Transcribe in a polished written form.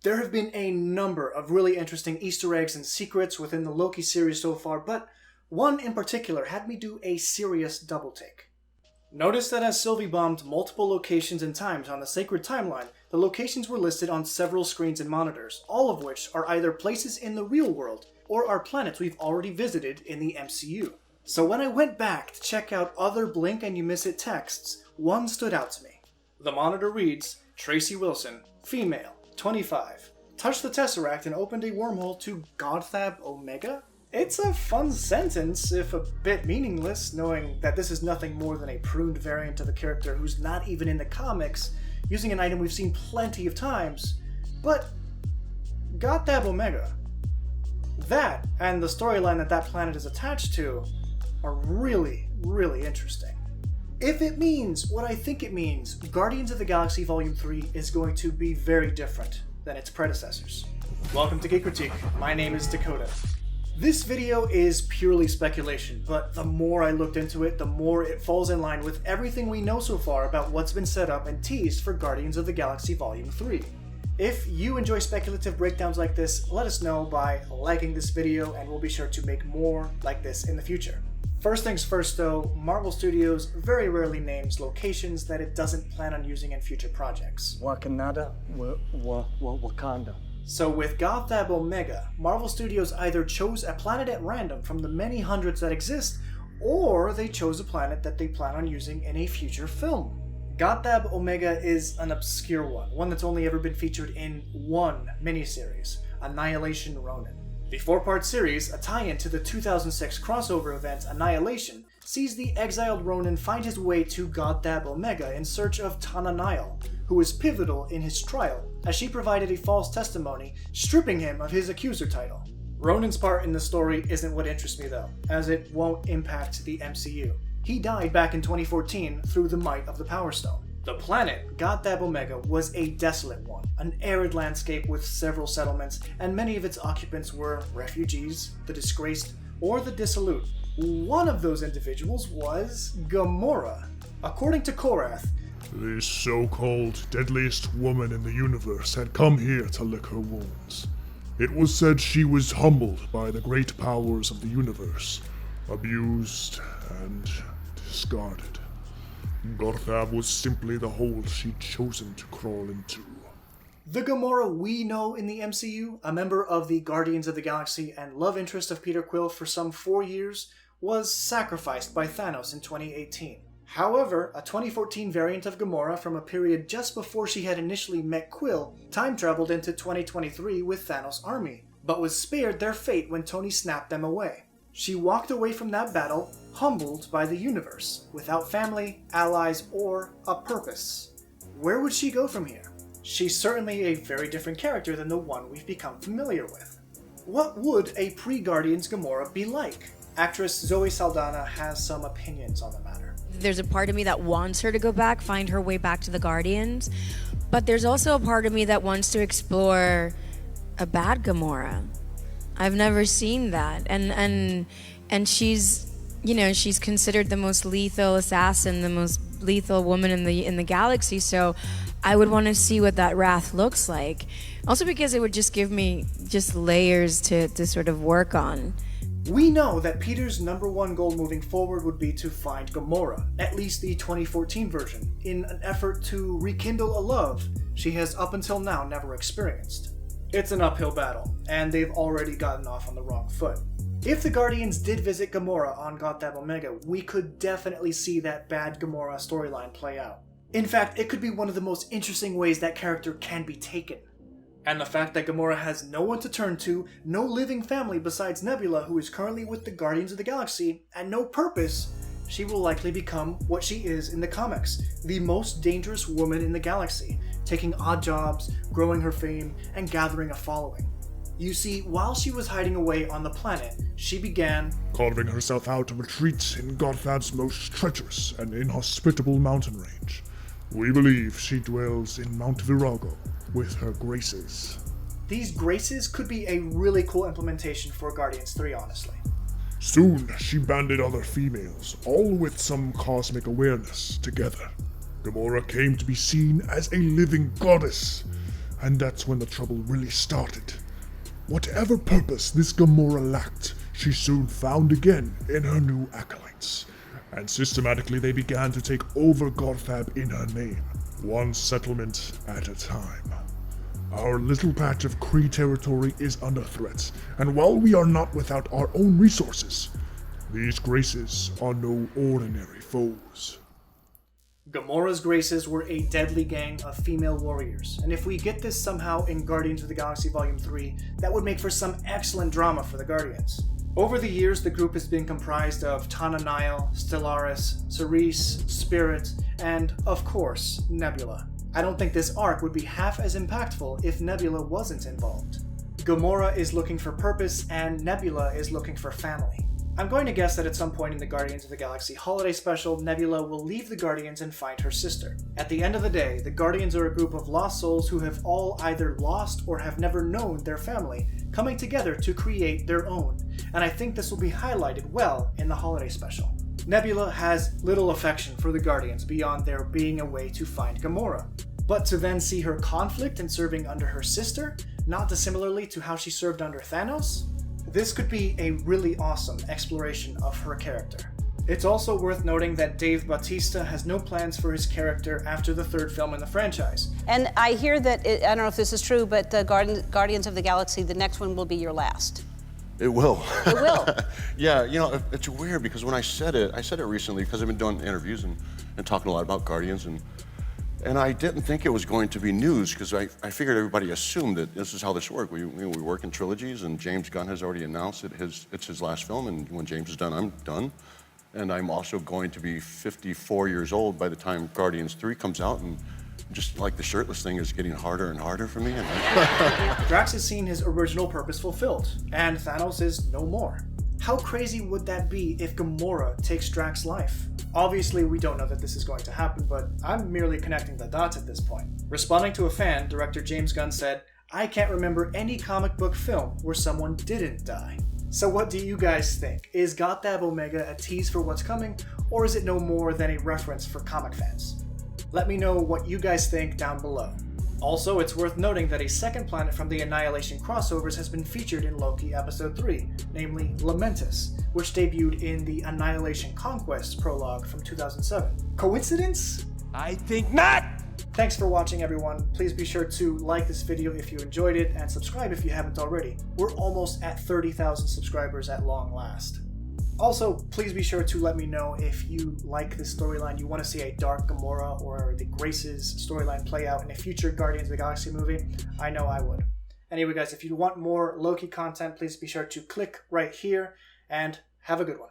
There have been a number of really interesting Easter eggs and secrets within the Loki series so far, but one in particular had me do a serious double take. Notice that as Sylvie bombed multiple locations and times on the sacred timeline, the locations were listed on several screens and monitors, all of which are either places in the real world or are planets we've already visited in the MCU. So when I went back to check out other blink and you miss it texts, one stood out to me. The monitor reads, Tracy Wilson, female, 25, touched the Tesseract and opened a wormhole to Godthab Omega? It's a fun sentence, if a bit meaningless, knowing that this is nothing more than a pruned variant of a character who's not even in the comics, using an item we've seen plenty of times. But Godthab Omega, that and the storyline that planet is attached to are really, really interesting. If it means what I think it means, Guardians of the Galaxy Volume 3 is going to be very different than its predecessors. Welcome to Geekritique. My name is Dakota. This video is purely speculation, but the more I looked into it, the more it falls in line with everything we know so far about what's been set up and teased for Guardians of the Galaxy Volume 3. If you enjoy speculative breakdowns like this, let us know by liking this video and we'll be sure to make more like this in the future. First things first though, Marvel Studios very rarely names locations that it doesn't plan on using in future projects. Wakanda. So with Godthab Omega, Marvel Studios either chose a planet at random from the many hundreds that exist, or they chose a planet that they plan on using in a future film. Godthab Omega is an obscure one that's only ever been featured in one miniseries, Annihilation Ronin. The 4-part series, a tie-in to the 2006 crossover event Annihilation, sees the exiled Ronin find his way to Godthab Omega in search of Tananayal, who was pivotal in his trial, as she provided a false testimony, stripping him of his accuser title. Ronin's part in the story isn't what interests me though, as it won't impact the MCU. He died back in 2014 through the might of the Power Stone. The planet, Godthab Omega, was a desolate one, an arid landscape with several settlements, and many of its occupants were refugees, the disgraced, or the dissolute. One of those individuals was Gamora. According to Korath, this so-called deadliest woman in the universe had come here to lick her wounds. It was said she was humbled by the great powers of the universe, abused and discarded. Godthab was simply the hole she'd chosen to crawl into. The Gamora we know in the MCU, a member of the Guardians of the Galaxy and love interest of Peter Quill for some 4 years, was sacrificed by Thanos in 2018. However, a 2014 variant of Gamora from a period just before she had initially met Quill time-traveled into 2023 with Thanos' army, but was spared their fate when Tony snapped them away. She walked away from that battle, humbled by the universe, without family, allies, or a purpose. Where would she go from here? She's certainly a very different character than the one we've become familiar with. What would a pre-Guardians Gamora be like? Actress Zoe Saldana has some opinions on the matter. There's a part of me that wants her to go back, find her way back to the Guardians, but there's also a part of me that wants to explore a bad Gamora. I've never seen that, and she's, you know, she's considered the most lethal assassin, the most lethal woman in the galaxy. So I would want to see what that wrath looks like. Also because it would just give me just layers to sort of work on. We know that Peter's #1 goal moving forward would be to find Gamora, at least the 2014 version, in an effort to rekindle a love she has up until now never experienced. It's an uphill battle, and they've already gotten off on the wrong foot. If the Guardians did visit Gamora on Godthab Omega, we could definitely see that bad Gamora storyline play out. In fact, it could be one of the most interesting ways that character can be taken. And the fact that Gamora has no one to turn to, no living family besides Nebula, who is currently with the Guardians of the Galaxy, and no purpose, she will likely become what she is in the comics, the most dangerous woman in the galaxy, taking odd jobs, growing her fame, and gathering a following. You see, while she was hiding away on the planet, she began carving herself out a retreat in Godthab's most treacherous and inhospitable mountain range. We believe she dwells in Mount Virago with her graces. These graces could be a really cool implementation for Guardians 3, honestly. Soon, she banded other females, all with some cosmic awareness, together. Gamora came to be seen as a living goddess, and that's when the trouble really started. Whatever purpose this Gamora lacked, she soon found again in her new acolytes, and systematically they began to take over Godthab in her name, one settlement at a time. Our little patch of Kree territory is under threat, and while we are not without our own resources, these Graces are no ordinary foes. Gamora's Graces were a deadly gang of female warriors, and if we get this somehow in Guardians of the Galaxy Volume 3, that would make for some excellent drama for the Guardians. Over the years, the group has been comprised of Tana Nile, Stellaris, Cerise, Spirit, and, of course, Nebula. I don't think this arc would be half as impactful if Nebula wasn't involved. Gamora is looking for purpose, and Nebula is looking for family. I'm going to guess that at some point in the Guardians of the Galaxy holiday special, Nebula will leave the Guardians and find her sister. At the end of the day, the Guardians are a group of lost souls who have all either lost or have never known their family, coming together to create their own, and I think this will be highlighted well in the holiday special. Nebula has little affection for the Guardians beyond there being a way to find Gamora. But to then see her conflict in serving under her sister, not dissimilarly to how she served under Thanos, this could be a really awesome exploration of her character. It's also worth noting that Dave Bautista has no plans for his character after the third film in the franchise. And I hear that, I don't know if this is true, but Guardians of the Galaxy, the next one will be your last. It will. It will. Yeah, you know, it's weird because when I said it recently because I've been doing interviews and talking a lot about Guardians, and I didn't think it was going to be news because I figured everybody assumed that this is how this works. We work in trilogies, and James Gunn has already announced that it's his last film, and when James is done, I'm done. And I'm also going to be 54 years old by the time Guardians 3 comes out, and just like the shirtless thing is getting harder and harder for me. Drax has seen his original purpose fulfilled, and Thanos is no more. How crazy would that be if Gamora takes Drax's life? Obviously, we don't know that this is going to happen, but I'm merely connecting the dots at this point. Responding to a fan, director James Gunn said, "I can't remember any comic book film where someone didn't die." So what do you guys think? Is Godthab Omega a tease for what's coming, or is it no more than a reference for comic fans? Let me know what you guys think down below. Also, it's worth noting that a second planet from the Annihilation crossovers has been featured in Loki Episode 3, namely Lamentis, which debuted in the Annihilation Conquest prologue from 2007. Coincidence? I think not! Thanks for watching, everyone. Please be sure to like this video if you enjoyed it, and subscribe if you haven't already. We're almost at 30,000 subscribers at long last. Also, please be sure to let me know if you like this storyline, you want to see a Dark Gamora or the Graces storyline play out in a future Guardians of the Galaxy movie. I know I would. Anyway guys, if you want more Loki content, please be sure to click right here, and have a good one.